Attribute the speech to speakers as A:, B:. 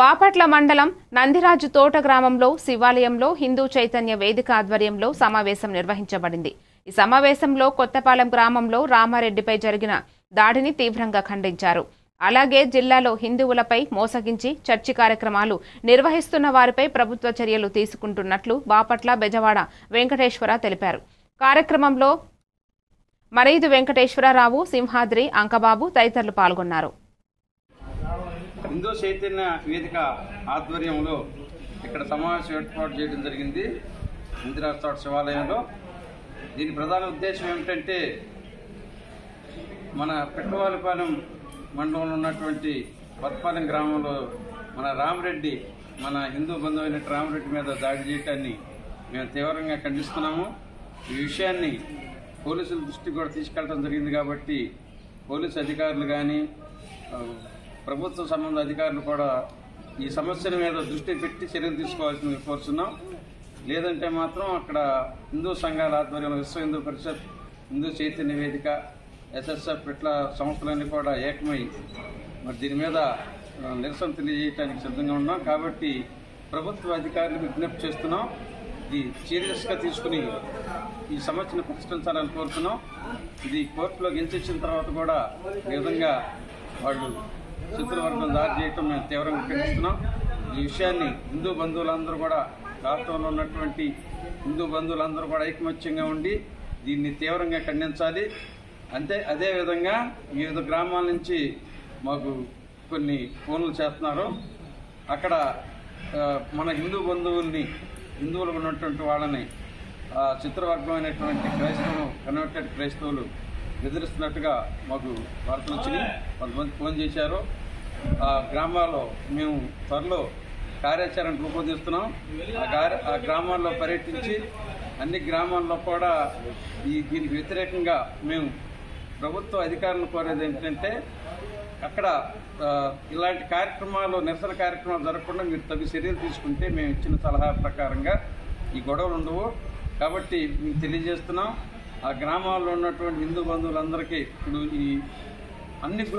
A: బాపట్ల మండలం నందిరాజు తోట గ్రామంలో శివాలయంలో హిందూ చైతన్య వేదిక ఆధ్వర్యంలో సమావేశం నిర్వహించబడింది। ఈ సమావేశంలో కొత్తపాలెం గ్రామంలో రామారెడ్డిపై జరిగిన దాడిని తీవ్రంగా ఖండించారు। అలాగే జిల్లాలో హిందువులపై మోసగించి చర్చి కార్యక్రమాలు నిర్వహిస్తున్న వారిపై ప్రభుత్వ చర్యలు తీసుకుంటున్నట్లు బాపట్ల బెజవాడ వెంకటేశ్వర తెలిపారు। కార్యక్రమంలో మరీదు వెంకటేశ్వరరావు, సింహాద్రి, అంకబాబు తదితరులు పాల్గొన్నారు।
B: హిందూ చైతన్య వేదిక ఆధ్వర్యంలో ఇక్కడ సమావేశం ఏర్పాటు చేయడం జరిగింది నందిరాజు తోట శివాలయంలో। దీని ప్రధాన ఉద్దేశం ఏమిటంటే మన పెట్టవాలపాలెం మండలంలో ఉన్నటువంటి కొత్తపాలెం గ్రామంలో మన రామరెడ్డి, మన హిందూ బంధువైన రామరెడ్డి మీద దాడి చేయడాన్ని మేము తీవ్రంగా ఖండిస్తున్నాము। ఈ విషయాన్ని పోలీసుల దృష్టికి కూడా తీసుకెళ్ళడం జరిగింది కాబట్టి పోలీసు అధికారులు కానీ ప్రభుత్వ సంబంధ అధికారులు కూడా ఈ సమస్యల మీద దృష్టి పెట్టి చర్యలు తీసుకోవాల్సింది కోరుతున్నాం। లేదంటే మాత్రం అక్కడ హిందూ సంఘాల ఆధ్వర్యంలో విశ్వ హిందూ పరిషత్, హిందూ చైతన్య వేదిక, ఎస్ఎస్ఎఫ్ ఇట్లా సంస్థలన్నీ కూడా ఏకమై మరి దీని మీద నిరసన తెలియజేయడానికి సిద్ధంగా ఉన్నాం। కాబట్టి ప్రభుత్వ అధికారులకు విజ్ఞప్తి చేస్తున్నాం, ఇది సీరియస్గా తీసుకుని ఈ సమస్యను పరిష్కరించాలని కోరుతున్నాం। ఇది కోర్టులో గెలిచిన తర్వాత కూడా ఈ విధంగా వాళ్ళు శత్రువర్గం దాడి చేయటం మేము తీవ్రంగా ఖండిస్తున్నాం। ఈ విషయాన్ని హిందూ బంధువులందరూ కూడా, రాష్ట్రంలో ఉన్నటువంటి హిందూ బంధువులందరూ కూడా ఐకమత్యంగా ఉండి దీన్ని తీవ్రంగా ఖండించాలి। అదేవిధంగా వివిధ గ్రామాల నుంచి మాకు కొన్ని ఫోన్లు చేస్తున్నారు। అక్కడ మన హిందూ బంధువుల్ని, హిందువులు ఉన్నటువంటి వాళ్ళని చిత్రవర్గం అయినటువంటి క్రైస్తవులు, కన్వర్టెడ్ క్రైస్తవులు బెదిరిస్తున్నట్టుగా మాకు వార్తలు వచ్చినాయి। కొంతమంది ఫోన్ చేశారు। ఆ గ్రామాల్లో మేము త్వరలో కార్యాచరణ రూపొందిస్తున్నాం। ఆ గ్రామాల్లో పర్యటించి అన్ని గ్రామాల్లో కూడా దీనికి వ్యతిరేకంగా మేము ప్రభుత్వ అధికారులను కోరేది ఏంటంటే అక్కడ ఇలాంటి కార్యక్రమాలు, నిరసన కార్యక్రమాలు జరగకుండా మీరు తగు చర్యలు తీసుకుంటే మేము ఇచ్చిన సలహా ప్రకారంగా ఈ గొడవలు ఉండవు। కాబట్టి మేము తెలియజేస్తున్నాం, ఆ గ్రామాల్లో ఉన్నటువంటి హిందూ బంధువులందరికీ ఇప్పుడు ఈ అన్ని